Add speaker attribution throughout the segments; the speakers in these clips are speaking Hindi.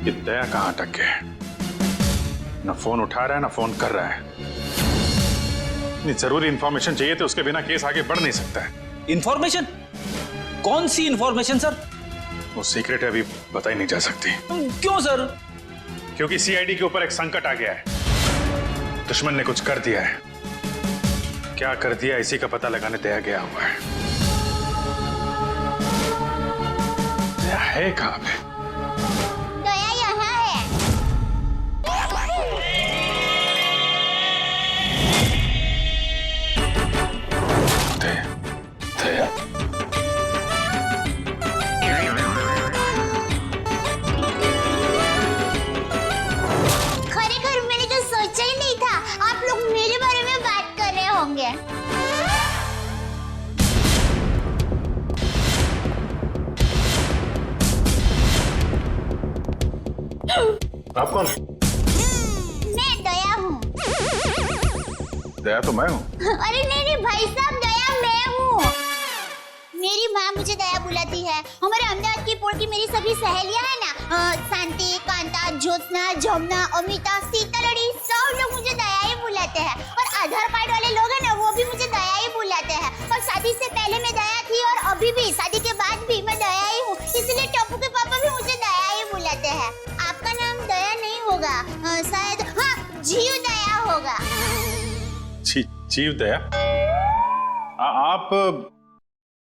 Speaker 1: कि दया कहां अटक गया है। ना फोन उठा रहा है ना फोन कर रहा है। इतनी जरूरी इंफॉर्मेशन चाहिए तो उसके बिना केस आगे बढ़ नहीं सकता है।
Speaker 2: इंफॉर्मेशन? कौन सी इंफॉर्मेशन सर?
Speaker 1: वो सीक्रेट है, अभी बताई नहीं जा सकती।
Speaker 2: क्यों सर?
Speaker 1: क्योंकि सीआईडी के ऊपर एक संकट आ गया है। दुश्मन ने कुछ कर दिया है। क्या कर दिया इसी का पता लगाने दया गया हुआ है। दया है कहां पे?
Speaker 3: दया यहाँ है।
Speaker 1: दया, दया।
Speaker 3: खरेखर मैंने तो सोचा ही नहीं था आप लोग मेरे बारे में बात कर रहे होंगे।
Speaker 1: आप कौन?
Speaker 3: मैं दया हूँ।
Speaker 1: दया तो मैं हूँ।
Speaker 3: अरे नहीं भाई साहब, दया मैं हूँ। मेरी माँ मुझे दया बुलाती है। हमारे अहमदाबाद की पोर की मेरी सभी सहेलियां हैं ना, शांति, कांता, ज्योत्सना, जमुना, अमिता, सीतालड़ी, सब लोग मुझे दया ही बुलाते हैं। और आधार कार्ड वाले लोग हैं ना, वो भी मुझे दया ही बुलाते हैं। और शादी से पहले मैं दया थी और अभी भी, शादी के बाद भी मैं दया ही हूँ। इसलिए टप्पू के पापा भी मुझे दया ही बुलाते हैं। आपका नाम दया नहीं होगा, शायद हाँ जीव दया होगा।
Speaker 1: जीव दया?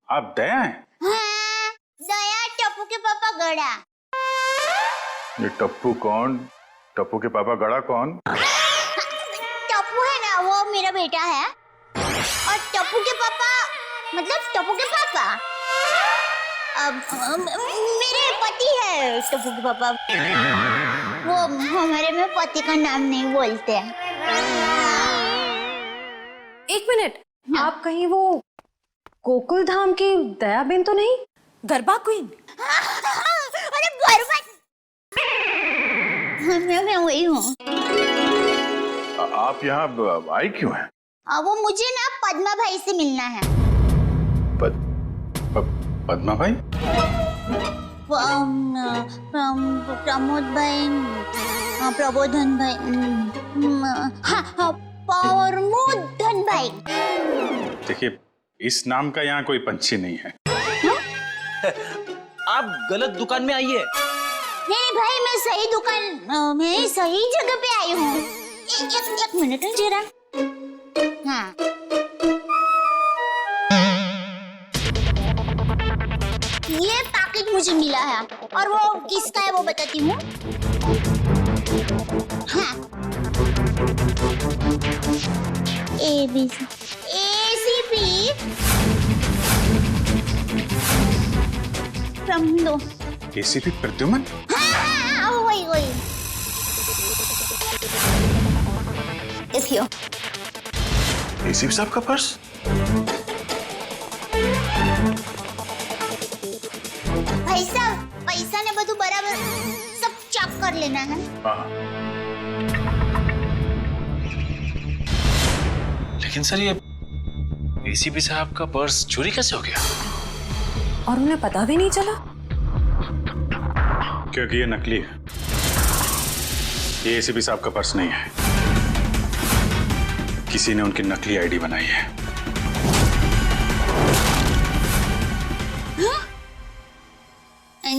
Speaker 1: आप दया हैं?
Speaker 3: हाँ, दया टप्पू के पापा गड़ा।
Speaker 1: ये टप्पू कौन? टप्पू के पापा गड़ा कौन?
Speaker 3: टप्पू है ना, वो मेरा बेटा है। और टप्पू के पापा मतलब टप्पू के पापा मेरे पति है। टप्पू के पापा वो हमारे में पति का नाम नहीं बोलते।
Speaker 4: एक मिनट, आप कहीं वो गोकुल धाम की दयाबेन तो नहीं? गरबा क्वीन?
Speaker 3: अरे गरबा मैं वही हूँ।
Speaker 1: आप यहाँ आई क्यों हैं?
Speaker 3: वो मुझे ना पद्मा भाई से मिलना है।
Speaker 1: पद्मा भाई?
Speaker 3: प्रमोद भाई, प्रबोधन भाई, हाँ प्रमोदन भाई।
Speaker 1: देखिए, इस नाम का यहाँ कोई पंछी नहीं है।
Speaker 2: आप गलत दुकान में आई है।
Speaker 3: नहीं भाई, मैं सही दुकान, मैं सही जगह पे आई हूँ। एक मिनट जरा। हाँ, ये पैकेट मुझे मिला है और वो किसका है वो बताती हूँ। हाँ, ACP प्रमोद।
Speaker 1: ACP प्रद्युमन?
Speaker 3: हाँ, वही। देखियो।
Speaker 1: ACP साहब का पर्स?
Speaker 3: भाई साहब, पैसा ने બધું बराबर सब चेक कर लेना है।
Speaker 5: लेकिन सर, ये ACP साहब का पर्स चोरी कैसे हो गया?
Speaker 4: और उन्हें पता भी नहीं चला?
Speaker 1: क्योंकि ये नकली है। ये ACP साहब का पर्स नहीं है। किसी ने उनकी नकली आईडी बनाई है।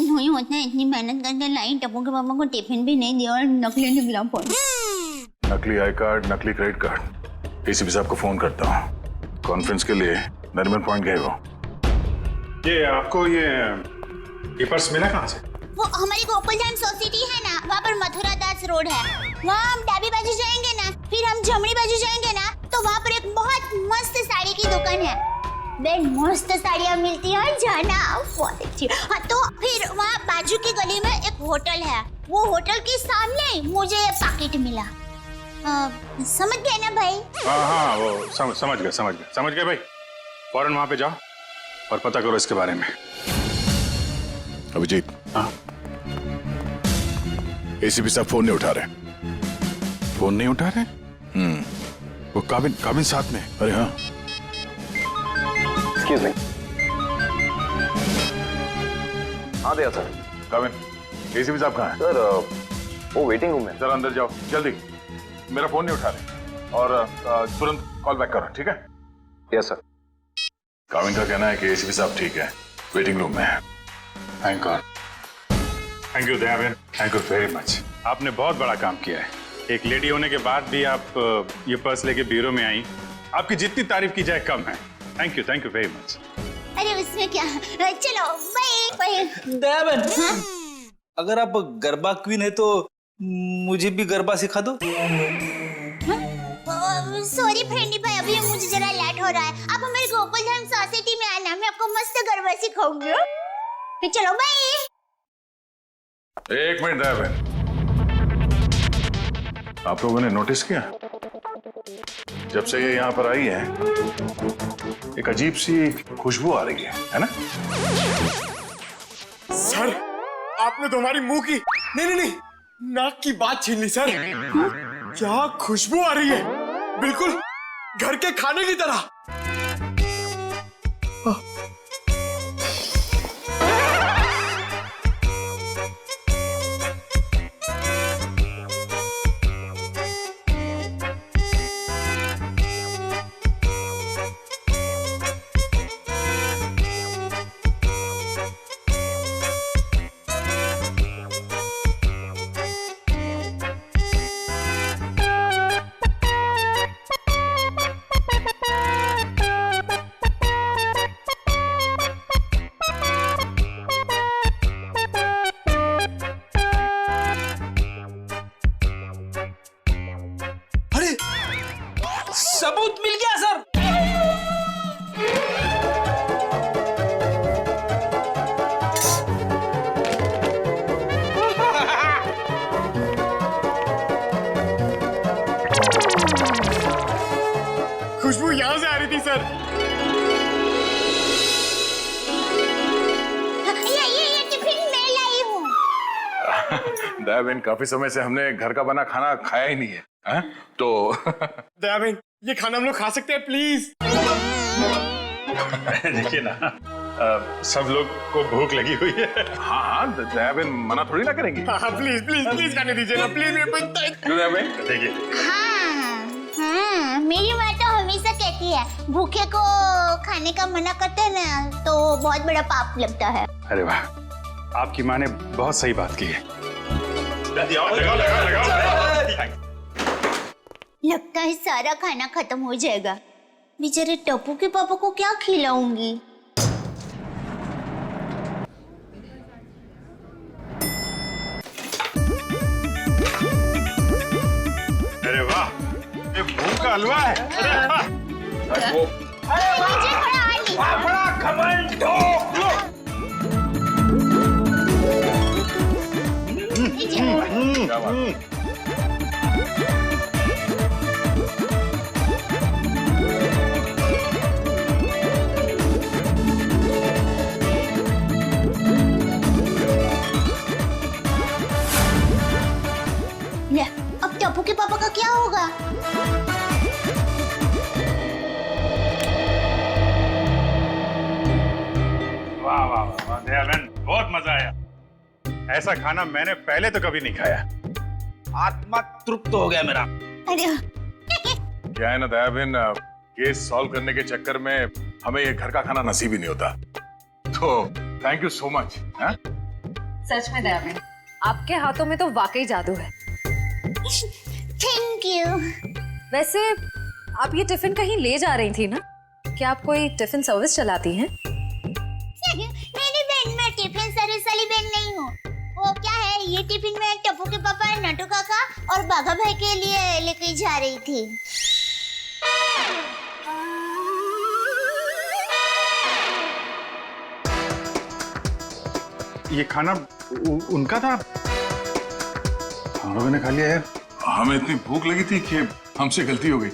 Speaker 3: नहीं होता है, इतनी मेहनत करके लाई, टप्पू के पापा को टिफिन भी नहीं दिया और नकली निकला फोन।
Speaker 1: नकली आई कार्ड, नकली क्रेडिट कार्ड। ACP साहब को फोन करता हूँ। कॉन्फ्रेंस के लिए नरीमन पॉइंट गए वो। ये आपको ये पर्स मिला कहाँ से?
Speaker 3: वो हमारी गोकुलधाम सोसाइटी है ना, वहाँ पर मथुरा दास रोड है। वहाँ हम डाबी बाजू जाएंगे ना, फिर हम जमनी बाजू जाएंगे ना, तो वहाँ पर एक बहुत मस्त साड़ी की दुकान है। बेन मस्त साड़ियाँ मिलती है, जाना बहुत अच्छी। हाँ, तो फिर वहाँ बाजू की गली में एक होटल है। वो होटल के सामने मुझे ये पैकेट मिला। समझ गए ना भाई?
Speaker 1: हाँ, वो समझ गए भाई। फौरन वहाँ पे जाओ और पता करो इसके बारे में।
Speaker 6: अभिजीत।
Speaker 1: हाँ?
Speaker 6: ACP साहब फोन नहीं उठा रहे।
Speaker 1: फोन नहीं उठा रहे? वो काबिन साथ में।
Speaker 6: अरे हाँ।
Speaker 5: Excuse me. हाँ दया सर।
Speaker 1: काबिन। एसीपी साहब कहाँ हैं?
Speaker 6: सर वो वेटिंग रूम में।
Speaker 1: जरा अंदर जाओ जल्दी, मेरा फोन नहीं उठा रहे और तुरंत कॉल बैक करो, ठीक है?
Speaker 6: Yes sir.
Speaker 1: काविन का कहना है कि एसीपी साहब ठीक है, वेटिंग रूम में है।
Speaker 7: Thank God. थैंक यू दया बहन, थैंक यू वेरी मच। आपने बहुत बड़ा काम किया है। एक लेडी होने के बाद भी आप ये पर्स लेके ब्यूरो में आई। आपकी जितनी तारीफ की जाए कम है। Thank you very much.
Speaker 3: अरे उसमें क्या, चलो बाय।
Speaker 2: दया बहन, अगर आप गरबा क्वीन है तो मुझे भी गरबा सिखा दो।
Speaker 3: सॉरी फ्रेंडी भाई, अभी मुझे जरा लेट हो रहा है। आप हमारे गोकुलधाम सोसाइटी में आना, मैं आपको मस्त गरबा सिखाऊंगी। तो चलो बाय।
Speaker 1: एक मिनट दया बहन, आप लोगों ने नोटिस किया जब से ये यहाँ पर आई है एक अजीब सी खुशबू आ रही है ना?
Speaker 8: सर आपने तो हमारी मुंह की नहीं नाक की बात छीन ली सर। क्या खुशबू आ रही है, बिल्कुल घर के खाने की तरह।
Speaker 2: सबूत मिल गया सर।
Speaker 8: खुशबू यहां से आ रही थी सर।
Speaker 3: ये टिफिन मैं लाई हूँ।
Speaker 1: दया बहन, काफी समय से हमने घर का बना खाना खाया ही नहीं है, है? तो
Speaker 8: दया बहन ये खाना हम लोग खा सकते हैं प्लीज?
Speaker 7: देखिए ना, सब लोग को भूख लगी हुई है।
Speaker 1: हाँ, दया बहन मना थोड़ी ना करेंगी।
Speaker 8: हाँ प्लीज खाने दीजिए ना प्लीज।
Speaker 1: दया बहन
Speaker 7: देखिए,
Speaker 3: हाँ, मेरी माँ तो हमेशा कहती है भूखे को खाने का मना करते हैं ना तो बहुत बड़ा पाप लगता है।
Speaker 7: अरे वाह, आपकी माँ ने बहुत सही बात की है।
Speaker 3: लगता है सारा खाना खत्म हो जाएगा। बेचारे टप्पू के पापा को क्या खिलाऊंगी?
Speaker 7: अरे वाह, ये भूख का हलवा है।
Speaker 1: वो क्या बात है?
Speaker 3: ले, अब टप्पू के पापा का क्या होगा?
Speaker 7: वाह वाह वाह दया बहन, बहुत मजा आया। ऐसा खाना मैंने पहले तो कभी नहीं खाया।
Speaker 2: आत्मा तृप्त हो गया मेरा।
Speaker 3: अरे
Speaker 1: क्या है ना दया बहन, केस सॉल्व करने के चक्कर में हमें ये घर का खाना नसीब ही नहीं होता। तो थैंक यू सो मच।
Speaker 4: सच में दया बहन, आपके हाथों में तो वाकई जादू है।
Speaker 3: Thank you.
Speaker 4: वैसे आप ये टिफिन कहीं ले जा रही थी ना? क्या आप कोई टिफिन सर्विस चलाती हैं?
Speaker 3: मेरी बहन, मैं टिफिन सर्विस वाली बहन नहीं हूँ। वो क्या है, ये टिफिन मैं टप्पू के पापा, नटू काका और बाघा भाई के लिए लेके जा रही थी।
Speaker 7: ये खाना उनका था?
Speaker 1: हम लोगों ने खा लिया यार। हमें इतनी भूख लगी थी कि हमसे गलती हो गई।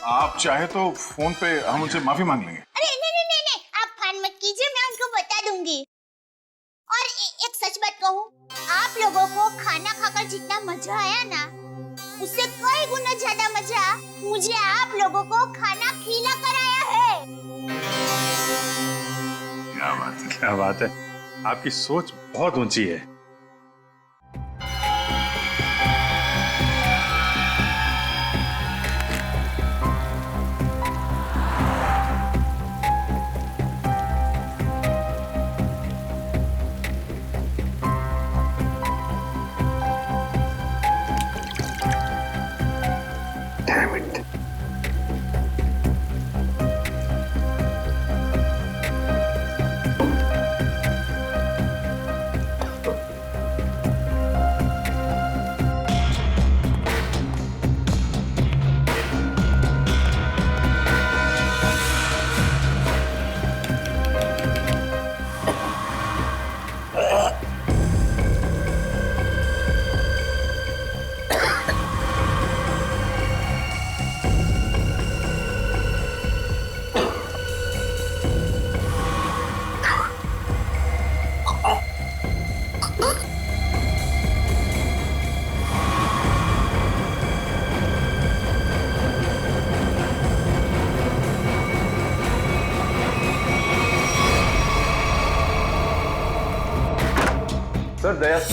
Speaker 1: आप चाहे तो फोन पे हम उनसे माफी मांग लेंगे।
Speaker 3: अरे नहीं, आप फान मत कीजिए, मैं उनको बता दूंगी। और एक सच बात कहूँ, आप लोगों को खाना खाकर जितना मजा आया ना, उससे कई गुना ज्यादा मजा मुझे आप लोगों को खाना खिला कर आया है।
Speaker 7: क्या बात है, क्या बात है। आपकी सोच बहुत ऊंची है।
Speaker 6: सर दया सर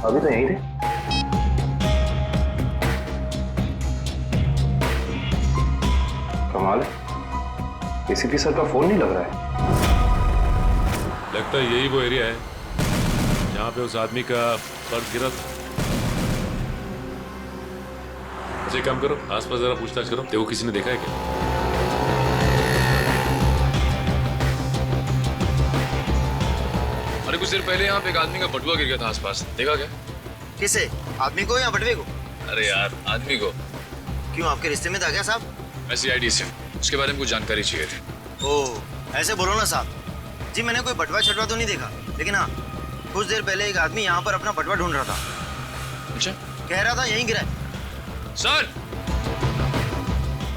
Speaker 6: अभी तो यहीं थे। कमाल है, एसीपी सर का फोन नहीं लग रहा है।
Speaker 9: लगता है यही वो एरिया है जहाँ पे उस आदमी का पर्स गिरा था। अच्छा एक काम करो, आसपास जरा पूछताछ करो, देखो किसी ने देखा है क्या। अरे कुछ देर पहले यहाँ पे एक आदमी का बटुआ गिर गया था आसपास, देखा क्या?
Speaker 10: किसे? आदमी को या बटवे को?
Speaker 9: अरे यार आदमी को।
Speaker 10: क्यों, आपके रिश्ते में था क्या साहब?
Speaker 9: मैं CID से हूँ, उसके बारे में कुछ जानकारी चाहिए थी।
Speaker 10: ओह ऐसे बोलो ना साहब जी, मैंने कोई बटवा छटवा तो नहीं देखा, लेकिन हाँ कुछ देर पहले एक आदमी यहाँ पर अपना बटवा ढूंढ रहा था।
Speaker 9: अच्छा,
Speaker 10: कह रहा था यहीं गिरा है।
Speaker 9: सर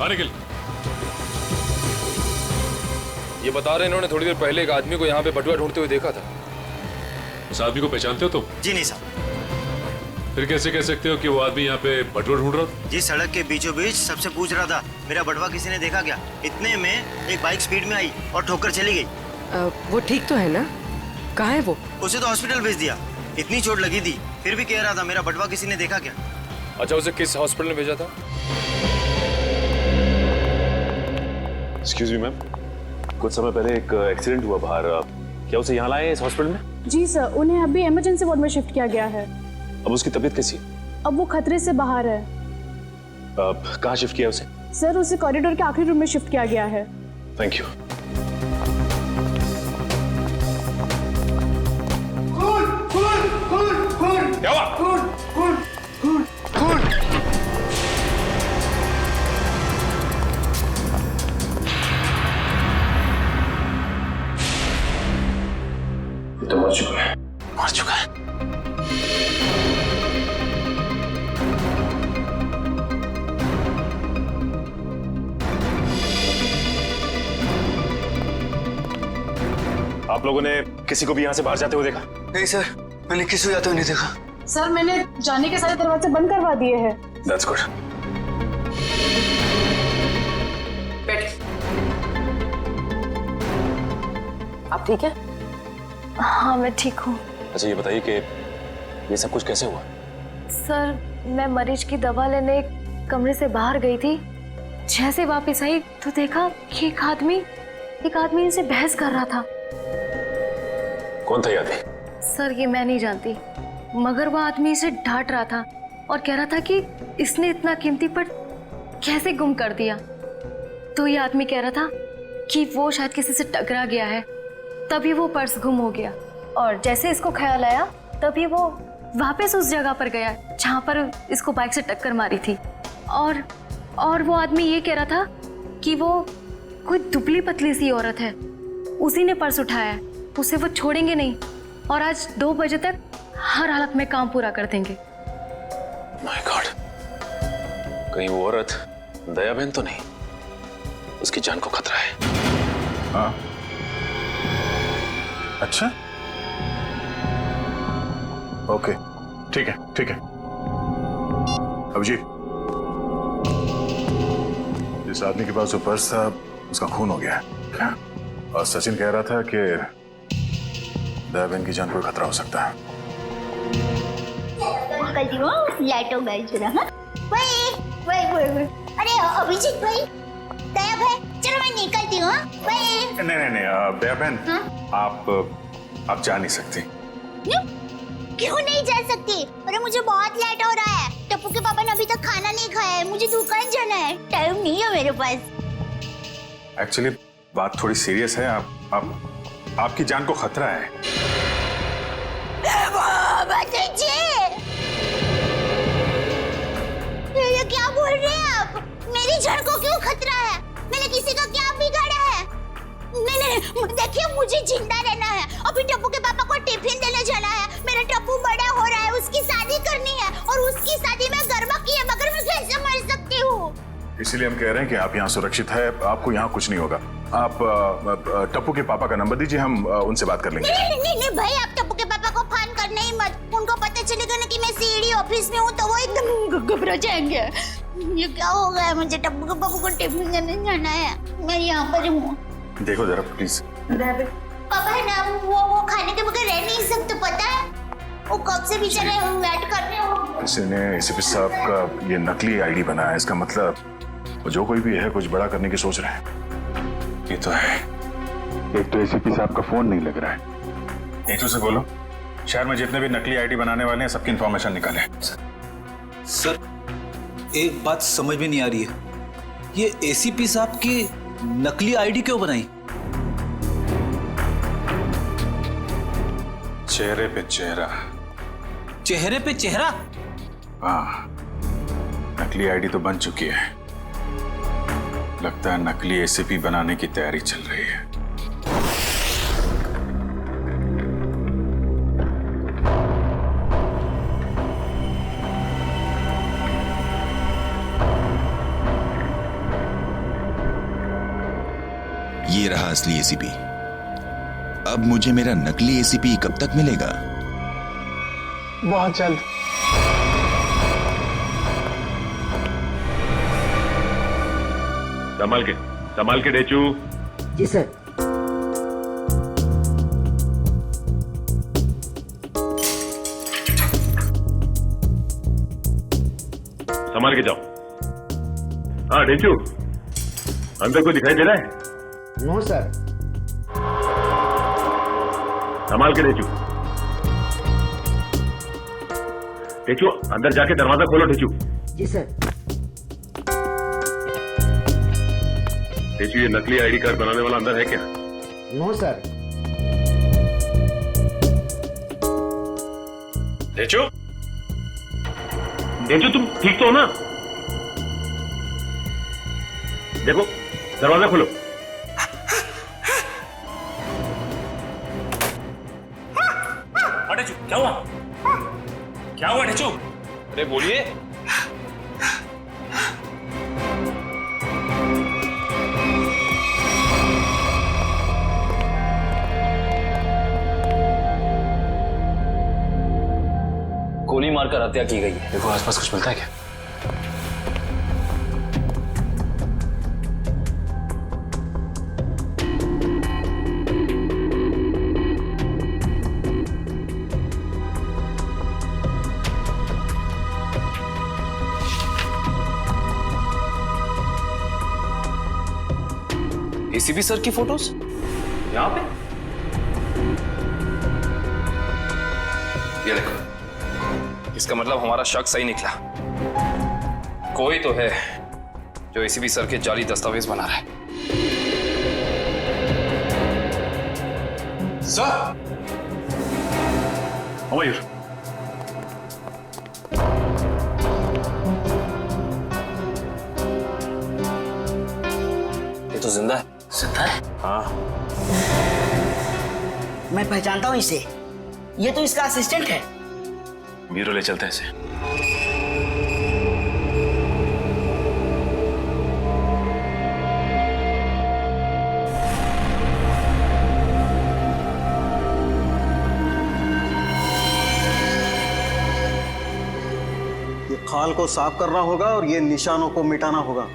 Speaker 9: निकल। ये बता रहे इन्होंने थोड़ी देर पहले एक आदमी को यहाँ पे बटुआ ढूंढते हुए देखा था। उस आदमी को पहचानते हो तुम?
Speaker 10: जी नहीं साहब।
Speaker 9: फिर कैसे कह सकते हो कि वो आदमी यहाँ पे बटुआ ढूंढ रहा था?
Speaker 10: जी सड़क के बीचों बीच सबसे पूछ रहा था मेरा बटवा किसी ने देखा क्या। इतने में एक बाइक स्पीड में आई और ठोकर चली गई।
Speaker 11: वो ठीक तो है ना? कहाँ है वो?
Speaker 10: उसे तो हॉस्पिटल भेज दिया, इतनी चोट लगी थी फिर भी कह रहा था मेरा बटवा किसी ने देखा क्या।
Speaker 9: अच्छा उसे किस हॉस्पिटल में भेजा था?
Speaker 6: एक्सक्यूज मी मैम, कुछ समय पहले एक एक्सीडेंट हुआ बाहर, क्या उसे यहाँ लाए हैं इस हॉस्पिटल में?
Speaker 12: जी सर, उन्हें अभी इमरजेंसी वार्ड में शिफ्ट किया गया है।
Speaker 6: अब उसकी तबीयत कैसी है?
Speaker 12: अब वो खतरे से बाहर है।
Speaker 6: कहाँ शिफ्ट किया उसे?
Speaker 12: सर उसे कॉरिडोर के आखिरी रूम में शिफ्ट किया गया है।
Speaker 6: Thank you.
Speaker 9: क्या हुआ?
Speaker 6: ये तो मर चुका है।
Speaker 5: मर चुका है।
Speaker 6: आप लोगों ने किसी को भी यहाँ से बाहर जाते हुए देखा?
Speaker 10: नहीं सर, मैंने किसी को जाते हुए नहीं देखा।
Speaker 12: सर मैंने जाने के सारे दरवाजे बंद करवा दिए हैं।
Speaker 6: That's good.
Speaker 4: आप ठीक है? हाँ मैं ठीक हूँ।
Speaker 6: अच्छा ये बताइए कि ये सब कुछ कैसे हुआ?
Speaker 4: सर मैं मरीज की दवा लेने कमरे से बाहर गई थी, जैसे वापस आई तो देखा कि एक आदमी इनसे बहस कर रहा था।
Speaker 6: कौन था ये आदमी?
Speaker 4: सर ये मैं नहीं जानती, मगर वह आदमी इसे डांट रहा था और कह रहा था कि इसने इतना कीमती पर्स कैसे गुम कर दिया। तो ये आदमी कह रहा था कि वो शायद किसी से टकरा गया है, तभी वो पर्स गुम हो गया। और जैसे इसको ख्याल आया तभी वो वापस उस जगह पर गया जहाँ पर इसको बाइक से टक्कर मारी थी। और वो आदमी ये कह रहा था कि वो कोई दुबली पतली सी औरत है, उसी ने पर्स उठाया है, उसे वो छोड़ेंगे नहीं और आज 2 बजे तक हर हालत में काम पूरा कर देंगे।
Speaker 6: माय गॉड, कहीं वो औरत दया बहन तो नहीं? उसकी जान को खतरा है।
Speaker 1: हाँ अच्छा, ओके ठीक है। अभिजीत, जिस आदमी के पास वो पर्स था उसका खून हो गया है क्या? और सचिन कह रहा था कि दया बहन की जान को खतरा हो सकता है।
Speaker 3: निकलती हूँ, लाइटों गई जरा। हाँ वही। अरे अभिजीत भाई, दया भाई, चलो मैं निकलती हूँ।
Speaker 1: नहीं दया बहन, आप जा नहीं सकती।
Speaker 3: क्यों नहीं जा सकती? अरे मुझे बहुत लेट हो रहा है, टप्पू के पापा ने अभी तक खाना नहीं खाया है, मुझे दुकान जाना है, टाइम नहीं है मेरे पास।
Speaker 1: एक्चुअली बात थोड़ी सीरियस है, आपकी जान को खतरा है।
Speaker 3: ये क्या बोल रहे हैं आप? मेरी जान को क्यों खतरा है? मैंने किसी का क्या बिगाड़ा है? देखिए मुझे जिंदा रहना है, अभी टप्पू के पापा को टिफिन देने जाना है, मेरा टप्पू बड़ा हो रहा है, उसकी शादी करनी है और उसकी शादी में गरबा की है, मगर मैं कैसे मर सकती हूँ?
Speaker 1: इसलिए हम कह रहे हैं कि आप यहाँ सुरक्षित है, आपको यहाँ कुछ नहीं होगा। आप टप्पू के पापा का नंबर दीजिए, हम उनसे बात कर लेंगे।
Speaker 3: नहीं भाई, आप टप्पू के पापा को फोन करने ही मत, उनको पता चलेगा ना कि मैं जैसे ईडी ऑफिस में हूँ तो वो एकदम घबरा जाएंगे। ये क्या हो गया, मुझे टप्पू बाबू को टिफिन करने जाना है, मैं यहाँ पर हूँ।
Speaker 1: देखो जरा प्लीज।
Speaker 3: पापा है ना, वो खाने के बगैर रह नहीं सकते, पता है? वो कब से बेचारे वेट कर रहे हो।
Speaker 1: किसी ने एसीपी साहब का ये नकली आईडी बनाया, इसका मतलब वो जो कोई भी है कुछ बड़ा करने की सोच रहे हैं। ये तो है, एक तो एसीपी साहब का फोन नहीं लग रहा है। एक से बोलो शहर में जितने भी नकली आईडी बनाने वाले हैं सबकी इंफॉर्मेशन निकाले।
Speaker 2: सर एक बात समझ में नहीं आ रही है, ये एसीपी साहब की नकली आईडी क्यों बनाई?
Speaker 1: चेहरे पे चेहरा।
Speaker 2: चेहरे पे चेहरा?
Speaker 1: हाँ, नकली आईडी तो बन चुकी है, लगता है नकली एसीपी बनाने की तैयारी चल रही है।
Speaker 13: ये रहा असली एसीपी। अब मुझे मेरा नकली एसीपी कब तक मिलेगा?
Speaker 8: बहुत जल्द।
Speaker 9: संभाल के डेचू।
Speaker 11: जी सर।
Speaker 9: संभाल के जाओ। हाँ डेचू, अंदर कोई दिखाई दे रहा है?
Speaker 11: No sir.
Speaker 9: संभाल के डेचू। डेचू अंदर जाके दरवाजा खोलो डेचू।
Speaker 11: जी सर।
Speaker 9: डेचू ये नकली आईडी कार्ड बनाने वाला अंदर है क्या?
Speaker 11: No sir.
Speaker 9: डेचू, डेचू तुम ठीक तो हो ना? देखो दरवाजा खोलो।
Speaker 5: क्या हुआ? क्या हुआ डेचू? अरे बोलिए।
Speaker 6: गोली मारकर हत्या की गई है।
Speaker 5: देखो आसपास कुछ मिलता है क्या?
Speaker 6: एसीपी सर की फोटोज यहां पे? ये देखो, इसका मतलब हमारा शक सही निकला। कोई तो है जो एसीपी सर के जाली दस्तावेज बना रहा है।
Speaker 1: सर, मयूर,
Speaker 6: ये तो जिंदा है।
Speaker 10: जिंदा है?
Speaker 6: हाँ।
Speaker 10: मैं पहचानता हूँ इसे, ये तो इसका असिस्टेंट है।
Speaker 6: ब्यूरो ले चलते हैं इसे।
Speaker 14: ये खाल को साफ करना होगा और ये निशानों को मिटाना होगा।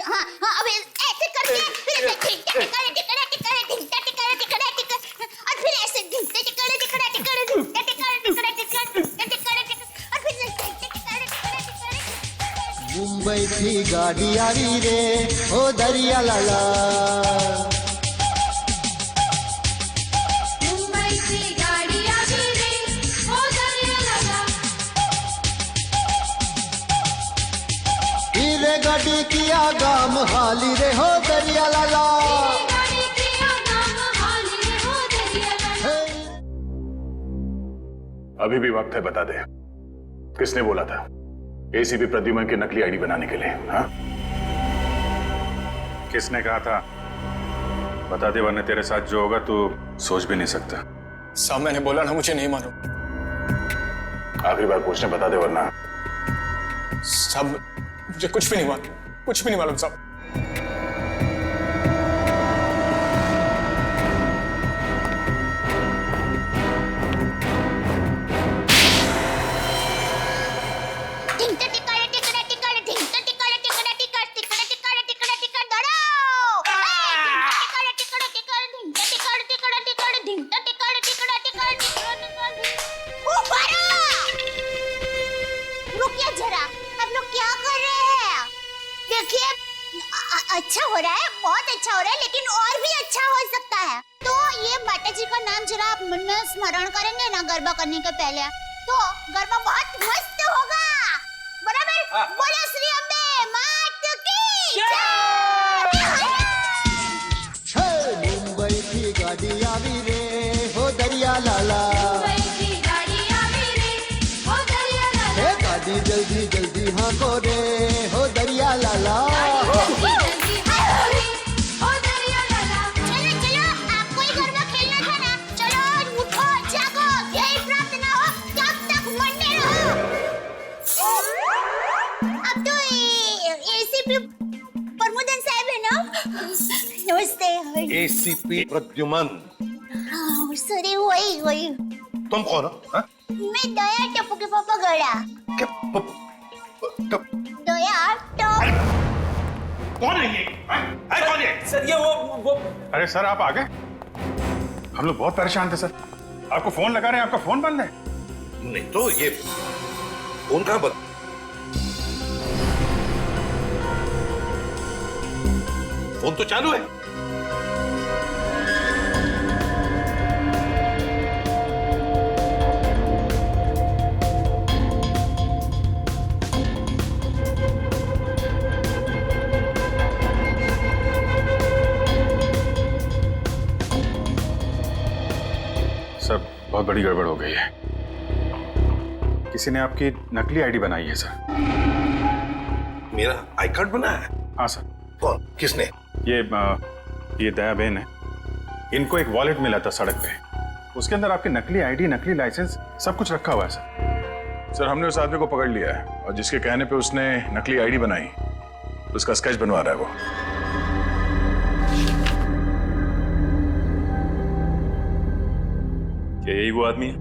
Speaker 3: हाँ हाँ, अब ऐसे करके फिर और फिर ऐसे
Speaker 15: मुंबई की गाड़ी आ रही रे ओ दरिया लाला।
Speaker 16: मुंबई की गाड़ी आ रही रे ओ दरिया लाला।
Speaker 15: हीरे गाड़ी किया गाम हाली रे हो दरिया लाला।
Speaker 1: अभी भी वक्त है, बता दे किसने बोला था एसीपी प्रद्युमन की नकली आईडी बनाने के लिए? हाँ, किसने कहा था? बता दे वरना तेरे साथ जो होगा तू सोच भी नहीं सकता।
Speaker 8: साहब मैंने बोला ना, मुझे नहीं मालूम।
Speaker 1: आखिरी बार पूछने, बता दे वरना।
Speaker 8: साहब मुझे कुछ भी नहीं मालूम, कुछ भी नहीं मालूम साहब।
Speaker 3: देखिए अच्छा हो रहा है, बहुत अच्छा हो रहा है, लेकिन और भी अच्छा हो सकता है। तो ये माता जी का नाम जरा आप मन में स्मरण करेंगे ना गरबा करने के पहले, तो गरबा बहुत मस्त होगा। बराबर? बोलो श्री अम्बे मात की जय।
Speaker 15: मुंबई की गाड़ी आवी रे हो दरिया लाला, गाड़ी जल्दी जल्दी हाँ को रे हो दरिया लाला।
Speaker 3: चलो चलो, आपको ही गरबा खेलना था ना, चलो उठो जागो, यही प्राप्त ना हो तब तक मरने रहो। अब तो एसीपी प्रमोदन साहब है ना? नमस्ते।
Speaker 17: एसीपी प्रद्युमन।
Speaker 3: सॉरी, वही
Speaker 17: तुम कौन हो? हाँ?
Speaker 3: मैं दया टप्पू के पापा गड़ा। दया टप।
Speaker 7: कौन है ये? कौन है?
Speaker 2: सर ये वो
Speaker 7: अरे सर आप आ गए? हम लोग बहुत परेशान थे सर, आपको फोन लगा रहे हैं, आपका फोन बंद है।
Speaker 17: नहीं तो ये फोन कहाँ बंद? फोन तो चालू है।
Speaker 7: सर बहुत बड़ी गड़बड़ हो गई है, किसी ने आपकी नकली आईडी बनाई है सर।
Speaker 17: मेरा आई कार्ड बना है?
Speaker 7: हाँ सर।
Speaker 17: कौन? किसने?
Speaker 7: ये दया बहन है, इनको एक वॉलेट मिला था सड़क पे, उसके अंदर आपकी नकली आईडी, नकली लाइसेंस सब कुछ रखा हुआ है सर। सर हमने उस आदमी को पकड़ लिया है और जिसके कहने पे उसने नकली आईडी बनाई उसका स्केच बनवा रहा है वो।
Speaker 9: क्या यही वो आदमी है?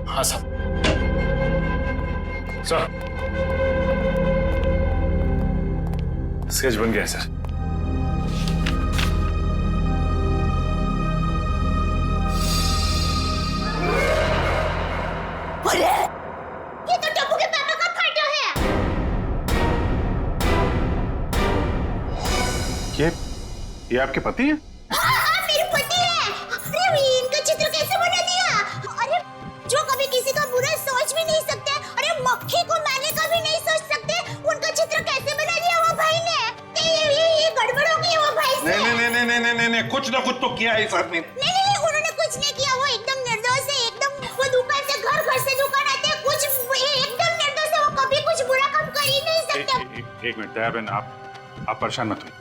Speaker 5: हाँ साहब।
Speaker 7: सर स्केच बन गया है सर।
Speaker 3: अरे ये तो टप्पू के पापा का फोटो है।
Speaker 7: ये आपके पति हैं?
Speaker 3: हाँ, मेरे पति है। अरे इनका चित्र कैसे बना दिया? अरे जो कभी किसी का बुरा सोच भी नहीं सकते, अरे मक्खी को मारने का भी नहीं सोच सकते, उनका चित्र कैसे बना दिया वो भाई ने? ये गड़बड़ हो गई वो भाई से।
Speaker 17: नहीं, कुछ ना कुछ तो किया है इस आदमी ने।
Speaker 3: नहीं, उन्होंने कुछ नहीं किया, वो एकदम निर्दोष है, एकदम। वो दुकान से घर से दुकान आते हैं, कुछ एकदम निर्दोष है, वो कभी कुछ बुरा काम कर ही नहीं सकते।
Speaker 7: एक मिनट दया बहन, आप परेशान मत होइए,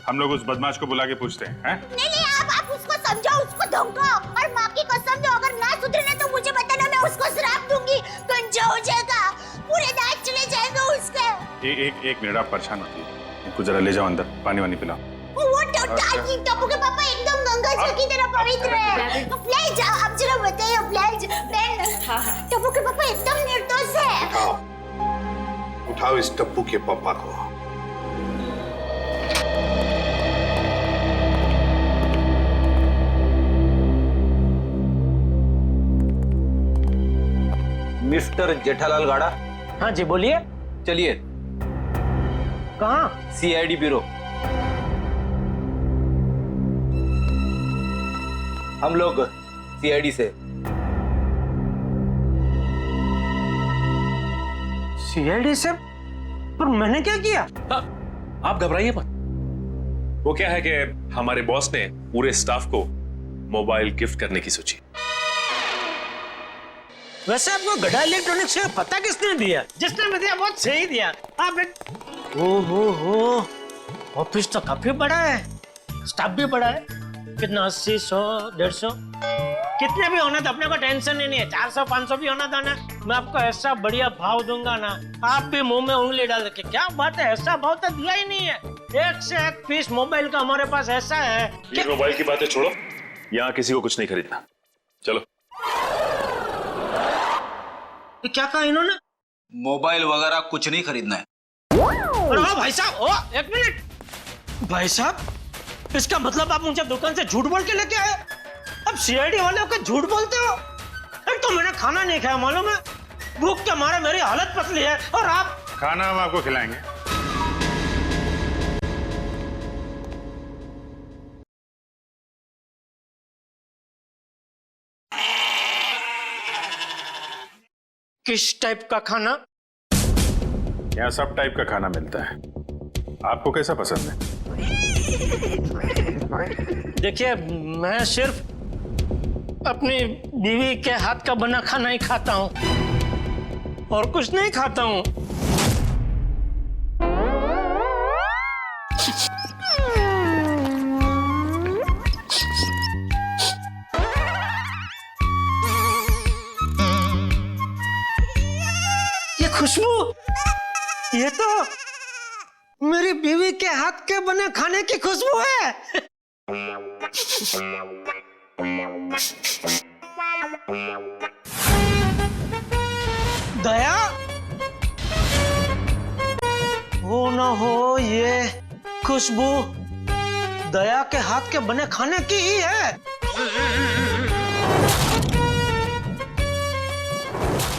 Speaker 7: हम लोग उस बदमाश को बुला के पूछते हैं।
Speaker 3: नहीं, आप उसको समझाओ, उसको धमकाओ, और माँ की कसम दो, अगर ना सुधरे ना तो मुझे बताना, मैं उसको श्राप दूंगी, गंजा हो जाएगा, पूरे दांत चले जाएंगे उसके।
Speaker 7: एक मिनट आप परेशान मत होइए, इनको जरा ले जाओ अंदर, पानी वानी पिलाओ।
Speaker 3: वो टप्पू के पापा एकदम गंगा जल की तरह पवित्र है। प्लीज आप जरा बताइए, प्लीज बहन। टप्पू के पापा एकदम निर्दोष है।
Speaker 17: उठाओ इस टप्पू के पापा को।
Speaker 2: मिस्टर जेठालाल गाड़ा।
Speaker 11: हाँ जी बोलिए।
Speaker 2: चलिए।
Speaker 11: कहाँ?
Speaker 2: CID bureau. हम लोग सीआईडी से।
Speaker 11: सीआईडी से? पर मैंने क्या किया?
Speaker 9: आप घबराइए मत, वो क्या है कि हमारे बॉस ने पूरे स्टाफ को मोबाइल गिफ्ट करने की सोची।
Speaker 11: वैसे आपको गड़ा इलेक्ट्रॉनिक्स का पता किसने दिया? जिसने भी दिया बहुत सही दिया। आप हो ऑफिस तो काफी बड़ा है, स्टाफ भी बड़ा है। कितना 80, 100, 150 कितने भी होना तो अपने को टेंशन ही नहीं है। 400, 500 भी होना था ना, मैं आपको ऐसा बढ़िया भाव दूंगा ना, आप भी मुंह में उंगली डाल के। क्या बात है, ऐसा भाव तो दिया ही नहीं है। एक से एक पीस मोबाइल का हमारे पास ऐसा है।
Speaker 9: ये मोबाइल की बातें छोड़ो, यहाँ किसी को कुछ नहीं खरीदना, चलो।
Speaker 11: क्या कहा इन्होंने?
Speaker 2: मोबाइल वगैरह कुछ नहीं खरीदना है।
Speaker 11: अरे भाई साहब, एक मिनट। भाई साहब, इसका मतलब आप मुझे दुकान से झूठ बोल के लेके आए? अब सीआईडी वाले होकर झूठ बोलते हो? एक तो मैंने खाना नहीं खाया, मालूम है? भूख के मारे मेरी हालत पतली है, और आप?
Speaker 7: खाना हम आपको खिलाएंगे,
Speaker 11: किस टाइप का खाना?
Speaker 7: यहाँ सब टाइप का खाना मिलता है, आपको कैसा पसंद है?
Speaker 11: देखिए, मैं सिर्फ अपनी बीवी के हाथ का बना खाना ही खाता हूँ और कुछ नहीं खाता हूँ। ये खुशबू, ये तो मेरी बीवी के हाथ के बने खाने की खुशबू है। दया, हो ना हो ये खुशबू दया के हाथ के बने खाने की ही है।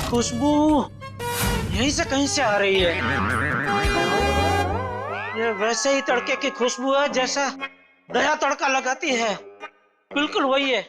Speaker 11: खुशबू यहीं से कहीं से आ रही है। ये वैसे ही तड़के की खुशबू है जैसा दया तड़का लगाती है, बिल्कुल वही है।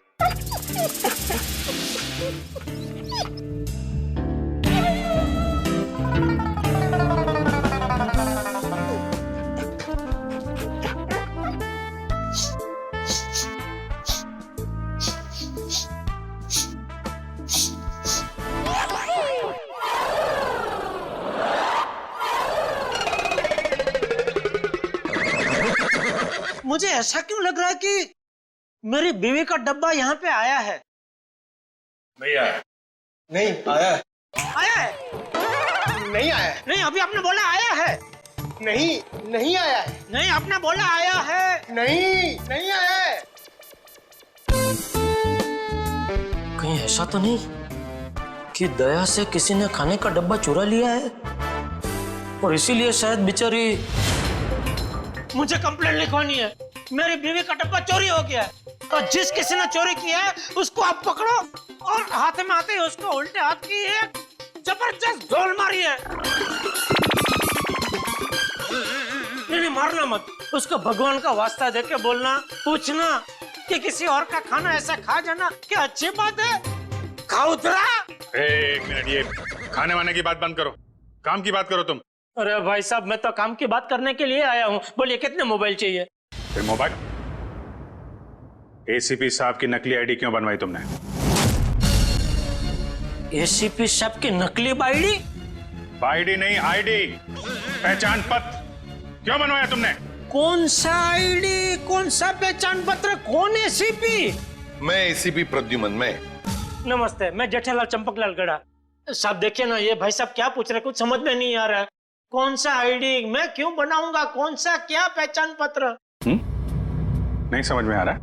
Speaker 11: मुझे ऐसा क्यों लग रहा है कि मेरी बीवी का डब्बा यहाँ पे आया है?
Speaker 7: नहीं आया।
Speaker 8: नहीं आया है।
Speaker 11: आया है?
Speaker 8: नहीं आया है।
Speaker 11: नहीं, अभी आपने बोला आया है।
Speaker 8: नहीं, नहीं आया है।
Speaker 11: नहीं, आपने बोला आया है।
Speaker 8: नहीं, नहीं आया है।
Speaker 11: कहीं ऐसा तो नहीं कि दया से किसी ने खाने का डब्बा चुरा लिया है और इसीलिए शायद बेचारी मुझे कंप्लेंट लिखवानी है। मेरी बीवी का डब्बा चोरी हो गया है और जिस किसी ने चोरी किया है उसको आप पकड़ो और हाथ में आते ही उसको उल्टे हाथ की एक जबरदस्त ढोल मारी है। नहीं, मारना मत, उसको भगवान का वास्ता देके बोलना, पूछना कि किसी और का खाना ऐसा खा जाना क्या अच्छी बात है? खाउतरा।
Speaker 7: एक मिनट, ये खाने वाने की बात बंद करो, काम की बात करो तुम।
Speaker 11: अरे भाई साहब, मैं तो काम की बात करने के लिए आया हूँ। बोलिए कितने मोबाइल चाहिए?
Speaker 7: फिर मोबाइल? एसीपी साहब की नकली आईडी क्यों बनवाई तुमने?
Speaker 11: एसीपी साहब की नकली आईडी?
Speaker 7: आईडी नहीं, आईडी, पहचान पत्र क्यों बनवाया तुमने?
Speaker 11: कौन सा आईडी, कौन सा पहचान पत्र, कौन एसीपी?
Speaker 17: मैं एसीपी प्रद्युमन। मैं
Speaker 11: नमस्ते, मैं जेठालाल चंपकलाल गड़ा। साहब देखिए ना, ये भाई साहब क्या पूछ रहे, कुछ समझ में नहीं आ रहा है। कौन सा आईडी मैं क्यों बनाऊंगा, कौन सा क्या पहचान पत्र?
Speaker 7: नहीं समझ में आ रहा?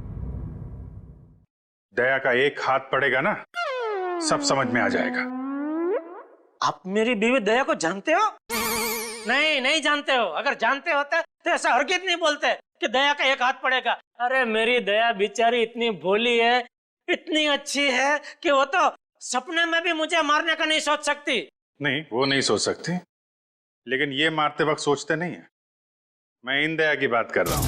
Speaker 7: दया का एक हाथ पड़ेगा ना, सब समझ में आ जाएगा।
Speaker 11: आप मेरी बीवी दया को जानते हो? नहीं, नहीं जानते हो। अगर जानते होते तो ऐसा हरगिज़ नहीं बोलते कि दया का एक हाथ पड़ेगा। अरे मेरी दया बेचारी इतनी भोली है, इतनी अच्छी है कि वो तो सपने में भी मुझे मारने का नहीं सोच सकती। नहीं,
Speaker 7: वो नहीं सोच सकती, लेकिन ये मारते वक्त सोचते नहीं है। मैं इन दया की बात कर रहा हूं।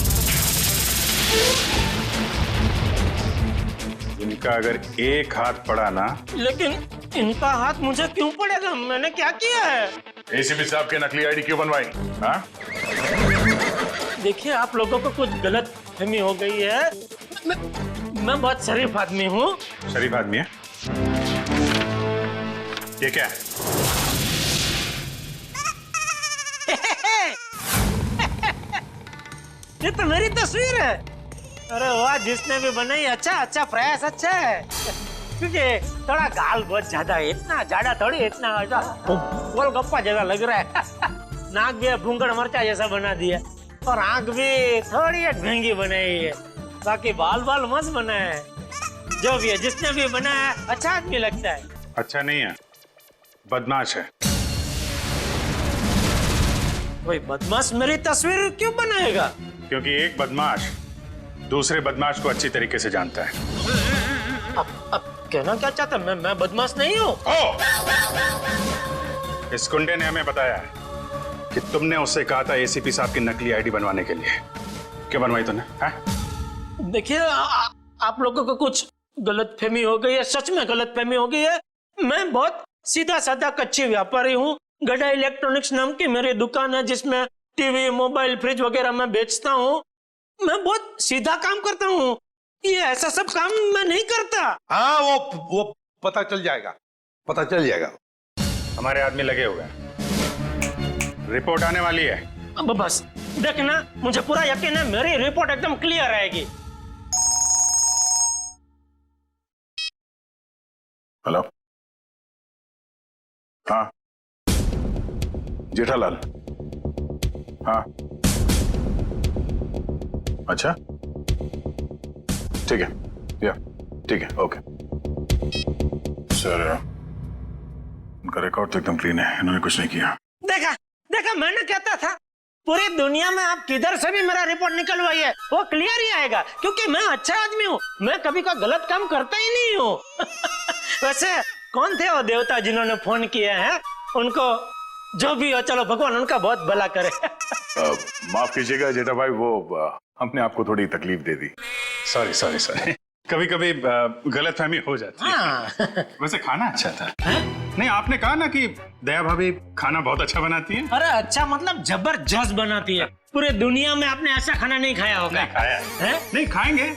Speaker 7: इनका अगर एक हाथ पड़ा ना।
Speaker 11: लेकिन इनका हाथ मुझे क्यों पड़ेगा? मैंने क्या किया है?
Speaker 7: एसीपी साहब की नकली आईडी क्यों बनवाई? हाँ?
Speaker 11: देखिए, आप लोगों को कुछ गलत फहमी हो गई है। मैं बहुत शरीफ आदमी हूँ।
Speaker 7: शरीफ आदमी है? ये क्या है?
Speaker 11: ये तो मेरी तस्वीर है। अरे वाह, जिसने भी बनाई अच्छा प्रयास, अच्छा है। क्योंकि थोड़ा गाल बहुत ज्यादा है, इतना ज्यादा थोड़ी, इतना गोलगप्पा जैसा लग रहा है। नाक भी भूंगड़ मरचा जैसा बना दिया और आंख भी थोड़ी ढंगी बनाई है। बाकी बाल मस्त बना है। जो भी है, जिसने भी बनाया अच्छा आदमी लगता है।
Speaker 7: अच्छा नहीं है, बदमाश है।
Speaker 11: कोई बदमाश मेरी तस्वीर क्यों बनाएगा?
Speaker 7: क्योंकि एक बदमाश दूसरे बदमाश को अच्छी तरीके से जानता है।
Speaker 11: अब कहना क्या चाहता है? मैं बदमाश नहीं हूँ।
Speaker 7: इस गुंडे ने हमें बताया है कि तुमने उससे कहा था एसीपी साहब की नकली आईडी बनवाने के लिए। क्यों बनवाई तुमने?
Speaker 11: देखिए, आप लोगों को कुछ गलतफहमी हो गई है, सच में गलतफहमी हो गई है। मैं बहुत सीधा साधा कच्ची व्यापारी हूँ। गड़ा इलेक्ट्रॉनिक्स नाम की मेरी दुकान है जिसमें टीवी, मोबाइल, फ्रिज वगैरह मैं बेचता हूँ। मैं बहुत सीधा काम करता हूँ, ये ऐसा सब काम मैं नहीं करता।
Speaker 17: हाँ वो पता चल जाएगा, पता चल जाएगा।
Speaker 7: हमारे आदमी लगे हुए हैं, रिपोर्ट आने वाली है।
Speaker 11: अब बस देखना, मुझे पूरा यकीन है मेरी रिपोर्ट एकदम क्लियर आएगी।
Speaker 1: हेलो, हाँ जेठालाल, हाँ अच्छा ठीक है, या ठीक है, ओके सर। उनका रिकॉर्ड तो एकदम क्लीन है, इन्होंने कुछ नहीं किया।
Speaker 11: देखा देखा, मैंने कहता था पूरी दुनिया में आप किधर से भी मेरा रिपोर्ट निकलवाइए वो क्लियर ही आएगा, क्योंकि मैं अच्छा आदमी हूँ, मैं कभी कोई गलत काम करता ही नहीं हूँ। वैसे कौन थे वो देवता जिन्होंने फोन किया है? उनको जो भी हो, चलो भगवान उनका बहुत भला करे।
Speaker 1: माफ कीजिएगा जेठा भाई, वो हमने आपको थोड़ी तकलीफ दे दी।
Speaker 7: सॉरी सॉरी सॉरी, कभी कभी गलतफहमी हो जाती है। वैसे खाना अच्छा था। नहीं, आपने कहा ना कि दया भाभी खाना बहुत अच्छा बनाती है।
Speaker 11: अरे अच्छा मतलब जबरदस्त बनाती है, पूरे दुनिया में आपने ऐसा खाना नहीं खाया होगा।
Speaker 7: नहीं खाया है? नहीं खाएंगे,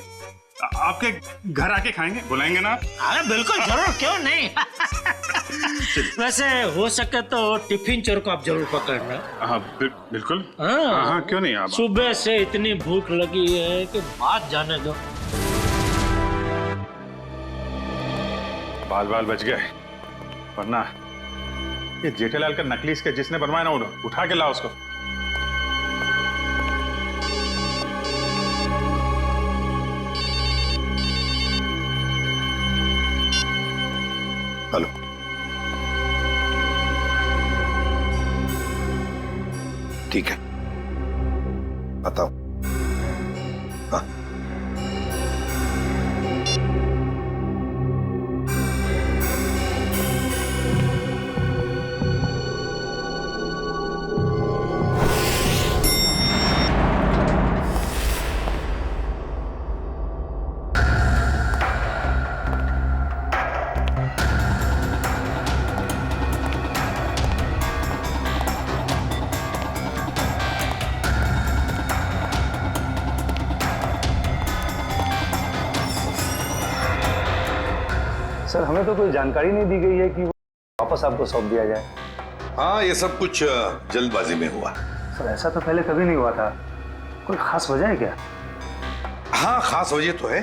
Speaker 7: आपके घर आके खाएंगे, बुलाएंगे ना?
Speaker 11: अरे बिल्कुल जरूर, क्यों नहीं। वैसे हो सके तो टिफिन चोर को आप जरूर पकड़ना।
Speaker 7: हाँ बिल्कुल, हाँ क्यों नहीं। आप
Speaker 11: सुबह से इतनी भूख लगी है कि बात जाने दो।
Speaker 7: बाल बाल बच गए, वरना ये जेठालाल का नकली इसके जिसने बनवाया ना, उठा के लाओ उसको।
Speaker 1: हेलो,
Speaker 17: ठीक है, बताओ। हाँ
Speaker 14: सर, हमें तो कोई जानकारी नहीं दी गई है कि वापस आपको सौंप दिया जाए।
Speaker 17: हाँ, ये सब कुछ जल्दबाजी में हुआ।
Speaker 14: सर ऐसा तो पहले कभी नहीं हुआ था, कोई खास वजह है क्या?
Speaker 17: हाँ खास वजह तो है,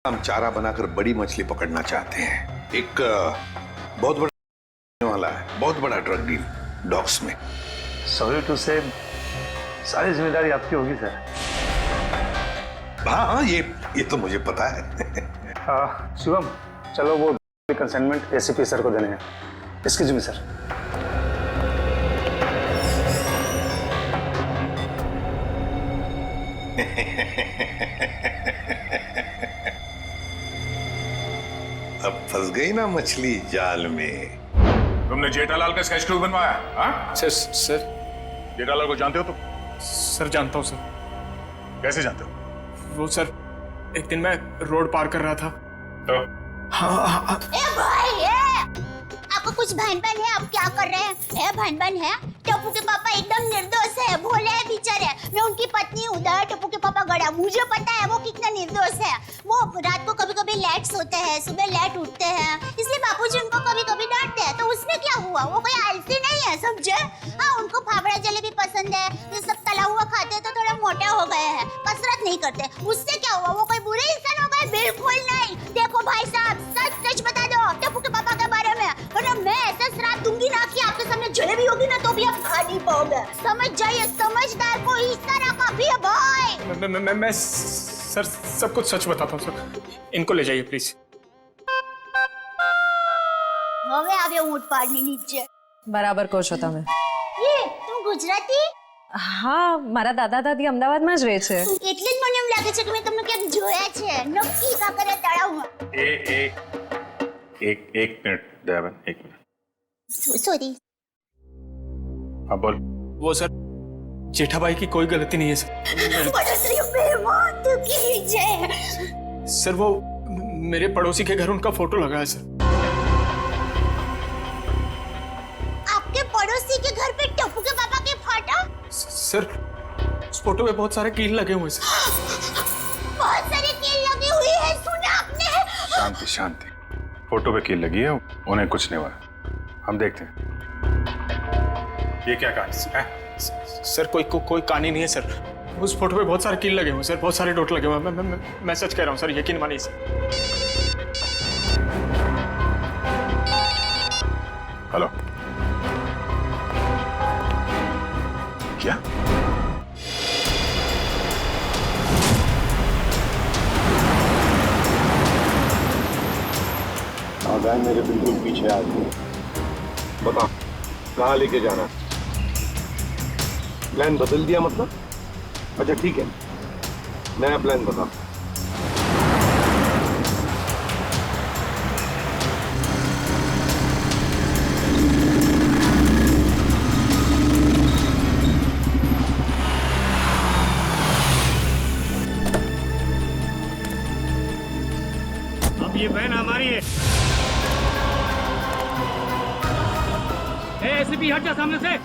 Speaker 17: हम चारा बनाकर बड़ी मछली पकड़ना चाहते हैं। एक बहुत बड़ा वाला है, बहुत बड़ा ड्रग डील डॉग्स में।
Speaker 14: सॉरी टू से, सारी जिम्मेदारी आपकी होगी सर।
Speaker 17: हाँ हाँ, ये तो मुझे पता है।
Speaker 14: शिवम, चलो वो कंसाइनमेंट एसीपी सर को देने हैं। Excuse me sir.
Speaker 17: अब फंस गई ना मछली जाल में।
Speaker 1: तुमने जेठालाल का स्केच क्रू बनवाया? हाँ
Speaker 8: सर
Speaker 1: जेठालाल को जानते हो तुम?
Speaker 8: सर जानता हूँ सर।
Speaker 1: कैसे जानते हो?
Speaker 8: वो सर, एक दिन मैं रोड पार कर रहा था
Speaker 1: तो
Speaker 8: हाँ।
Speaker 3: ए भाई, आपको कुछ भन-भन है? आप क्या कर रहे हैं? भन-भन है? टप्पू के पापा एकदम निर्दोष है, भोले है बेचारे। मैं उनकी पत्नी हूँ, टप्पू के पापा गड़ा। मुझे पता है वो कितना निर्दोष है। वो रात को कभी-कभी लेट सोते हैं, सुबह लेट उठते हैं, इसलिए बापूजी उनको कभी-कभी डांटते हैं। तो उसमें क्या हुआ? वो कोई आलसी नहीं है, समझे? हाँ, उनको फाफड़ा जलेबी पसंद है, ये सब तला हुआ खाते तो थोड़ा मोटा हो गए हैं, कसरत नहीं करते। उससे क्या हुआ? वो कोई बुरे इंसान हो गए? बिल्कुल नहीं। देखो भाई साहब, सच बता दो टप्पू के पापा के बारे में, वरना मैं ऐसा श्राप दूंगी ना कि आपके सामने जलेबी होगी ना तो भी आप खा नहीं पाओगे। समझ जाइए, समझदार को इस तरह का भी है भाई।
Speaker 8: मैं सर सब कुछ सच बताता हूँ सर। इनको ले जाइए प्लीज।
Speaker 3: હવે આવ્યો ઊંટ પાડની નીચે।
Speaker 18: બરાબર કહો છો તમે।
Speaker 3: ये तुम गुजराती?
Speaker 18: હા, મારા દાદા દાદી અમદાવાદમાં જ રહે છે।
Speaker 3: એટલે જ મને એમ લાગે છે કે મેં તમને ક્યાંક જોયા છે। નક્કી કાંકરિયા તળાવમાં।
Speaker 7: एक मिनट दयाबेन, एक मिनट।
Speaker 3: सॉरी।
Speaker 7: हाँ बोल।
Speaker 8: वो सर, जेठा भाई की कोई गलती नहीं है सर। सर वो मेरे पड़ोसी के घर उनका फोटो लगा है सर।
Speaker 3: किसी के घर पे टप्पू के पापा के फाटा?
Speaker 8: सर उस फोटो में बहुत सारे कील लगे हुए हैं सर।
Speaker 3: बहुत सारे कील लगी हुई है, सुना आपने?
Speaker 1: शांति शांति, फोटो पे कील लगी है, उन्हें कुछ नहीं हुआ। हम देखते हैं ये क्या कहानी है।
Speaker 8: सर कोई कहानी नहीं है सर। उस फोटो पे बहुत सारे कील लगे हुए हैं सर, बहुत सारे डॉट लगे हुए हैं। मैं सच कह रहा हूँ सर, यकीन मानिए सर।
Speaker 1: हेलो, क्या?
Speaker 17: आगाह मेरे बिल्कुल पीछे आ गए। बता कहाँ लेके जाना? प्लान बदल दिया मतलब? अच्छा ठीक है, नया प्लान बता।
Speaker 11: अब ये बहन हमारी है। एसीपी हट जा सामने से।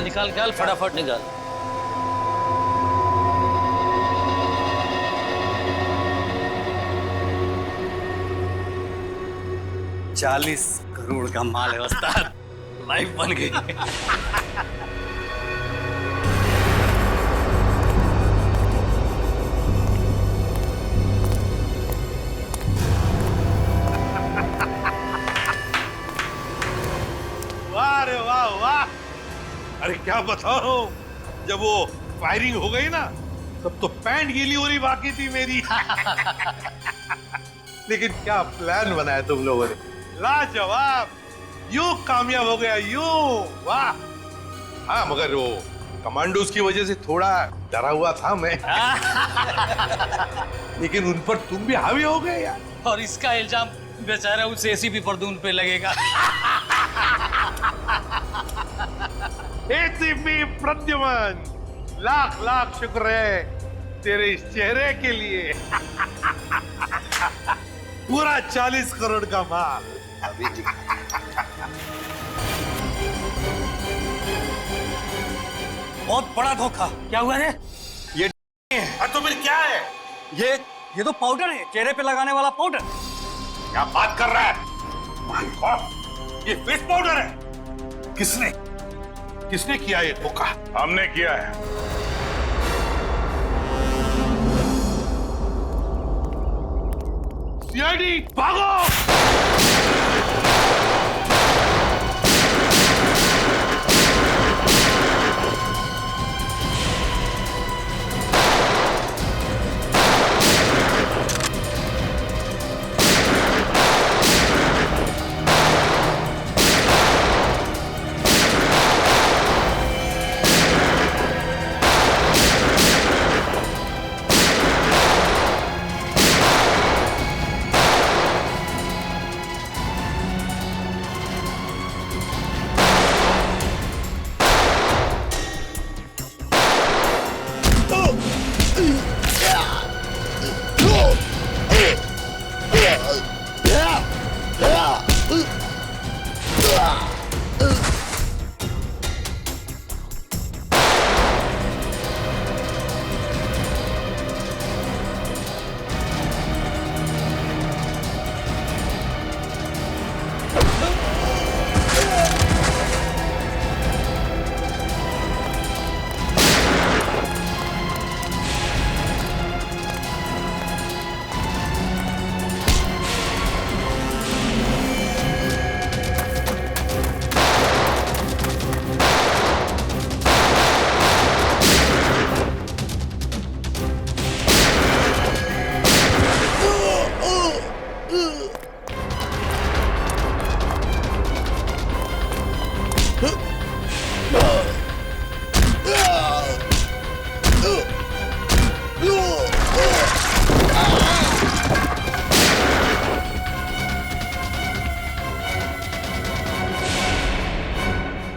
Speaker 11: निकाल निकाल फटाफट निकाल।
Speaker 2: $40 करोड़ का माल है उस्ताद, लाइफ बन गई।
Speaker 17: वाह रे वाह वाह। अरे क्या बताओ, जब वो फायरिंग हो गई ना तब तो पैंट गीली हो रही बाकी थी मेरी। लेकिन क्या प्लान बनाया तुम लोगों ने, लाजवाब। यूं कामयाब हो गया यूं, वाह। हाँ मगर वो कमांडोज की वजह से थोड़ा डरा हुआ था मैं। लेकिन उन पर तुम भी हावी हो गए यार।
Speaker 11: और इसका इल्जाम बेचारा उस एसीपी परदून पे लगेगा।
Speaker 17: एसीपी प्रद्युमन, लाख लाख शुक्र है तेरे इस चेहरे के लिए। पूरा 40 करोड़ का माल।
Speaker 2: बहुत बड़ा धोखा। क्या हुआ रे?
Speaker 17: ये तो फिर क्या है?
Speaker 2: ये तो पाउडर है, चेहरे पे लगाने वाला पाउडर।
Speaker 17: क्या बात कर रहा है? माय गॉड, ये फेस पाउडर है। किसने किया ये धोखा?
Speaker 1: हमने किया है।
Speaker 17: सीआईडी भागो।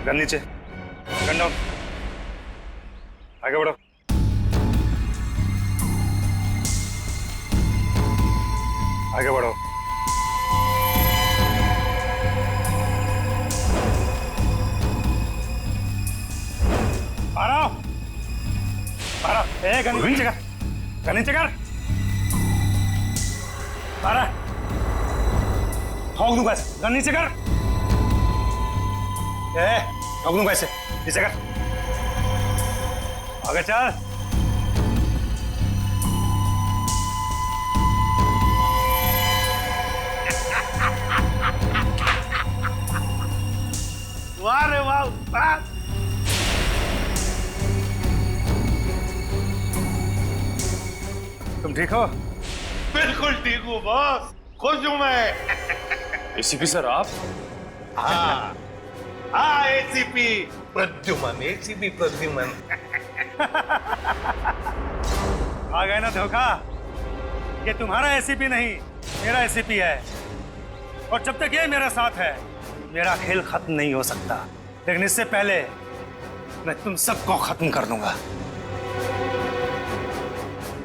Speaker 14: गन नीचे, गन डाउन, आगे बढ़ो। आगे बढ़ो। ए, गन नीचे कर, गन नीचे कर। ठोक दूंगा ऐसे, गन नीचे कर। ठोक दूंगा ऐसे, नीचे कर। आगे चल। वाह रे वाह, वाह। तुम ठीक हो?
Speaker 17: बिल्कुल ठीक हूँ बॉस, खुश हूँ मैं।
Speaker 9: एसीपी सर आप?
Speaker 17: हाँ हाँ, एसीपी प्रद्युमन, एसीपी प्रद्युमन।
Speaker 14: आ गए ना धोखा। ये तुम्हारा एसीपी नहीं, मेरा एसीपी है, और जब तक ये मेरा साथ है मेरा खेल खत्म नहीं हो सकता। लेकिन इससे पहले मैं तुम सबको खत्म कर दूंगा।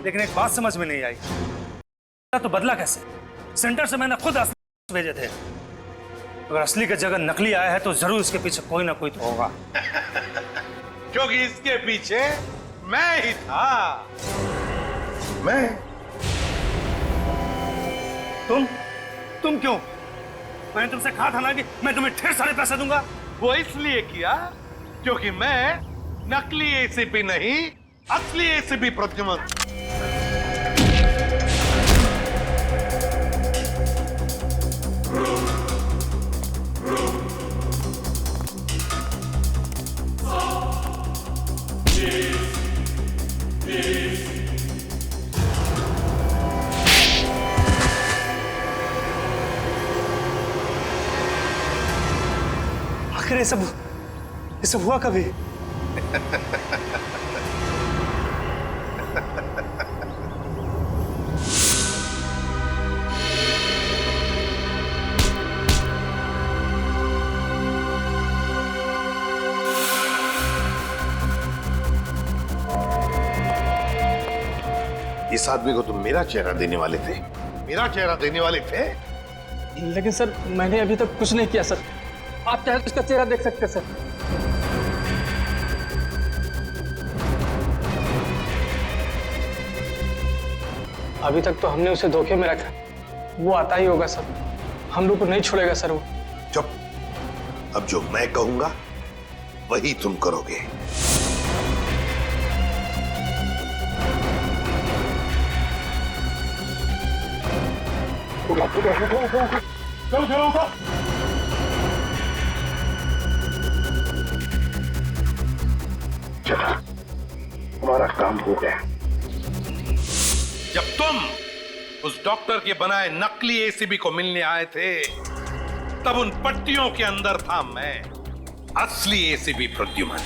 Speaker 14: लेकिन एक बात समझ में नहीं आई, तो बदला कैसे? सेंटर से मैंने खुद असली भेजे थे। अगर असली की जगह नकली आया है तो जरूर इसके पीछे कोई ना कोई तो होगा।
Speaker 17: क्योंकि इसके पीछे मैं ही था। मैं?
Speaker 14: तुम क्यों? मैंने तुमसे कहा था ना कि मैं तुम्हें ढेर सारे पैसे दूंगा।
Speaker 17: वो इसलिए किया क्योंकि मैं नकली एसीपी नहीं, असली एसीपी प्रद्युमन।
Speaker 14: आखिर ये सब हुआ कभी?
Speaker 17: इस आदमी को तुम मेरा चेहरा देने वाले थे, मेरा चेहरा देने वाले थे।
Speaker 19: लेकिन सर मैंने अभी तक कुछ नहीं किया सर। आप चाहे तो उसका चेहरा देख सकते सर। अभी तक तो हमने उसे धोखे में रखा, वो आता ही होगा सर। हम लोग को नहीं छोड़ेगा सर वो।
Speaker 17: चुप। अब जो मैं कहूंगा वही तुम करोगे। चला, हमारा काम हो गया। जब तुम उस डॉक्टर के बनाए नकली एसीबी को मिलने आए थे, तब उन पट्टियों के अंदर था मैं, असली एसीबी प्रद्युमन।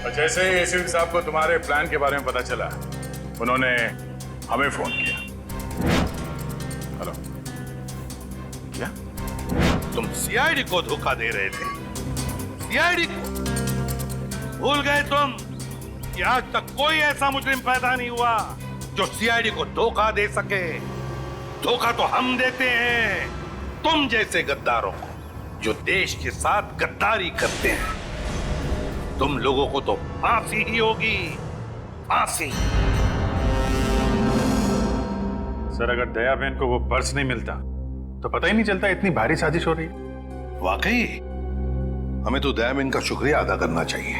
Speaker 1: और जैसे ही एसीपी साहब को तुम्हारे प्लान के बारे में पता चला, उन्होंने हमें फोन किया। हेलो, क्या
Speaker 17: तुम सीआईडी को धोखा दे रहे थे? सीआईडी को भूल गए तुम कि आज तक कोई ऐसा मुजरिम पैदा नहीं हुआ जो सीआईडी को धोखा दे सके। धोखा तो हम देते हैं तुम जैसे गद्दारों को, जो देश के साथ गद्दारी करते हैं। तुम लोगों को तो फांसी ही होगी, फांसी।
Speaker 7: सर, अगर दया बहन को वो पर्स नहीं मिलता तो पता ही नहीं चलता इतनी भारी साजिश हो रही है।
Speaker 17: वाकई हमें तो दया बहन का शुक्रिया अदा करना चाहिए।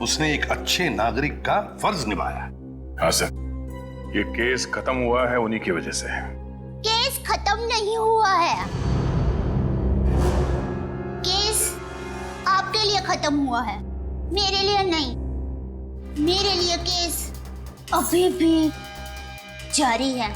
Speaker 17: उसने एक अच्छे नागरिक का फर्ज निभाया।
Speaker 1: हाँ सर, ये केस खत्म हुआ है उन्हीं की वजह से।
Speaker 3: केस खत्म नहीं हुआ है, केस आपके लिए खत्म हुआ है, मेरे लिए नहीं। मेरे लिए केस अभी भी जारी है।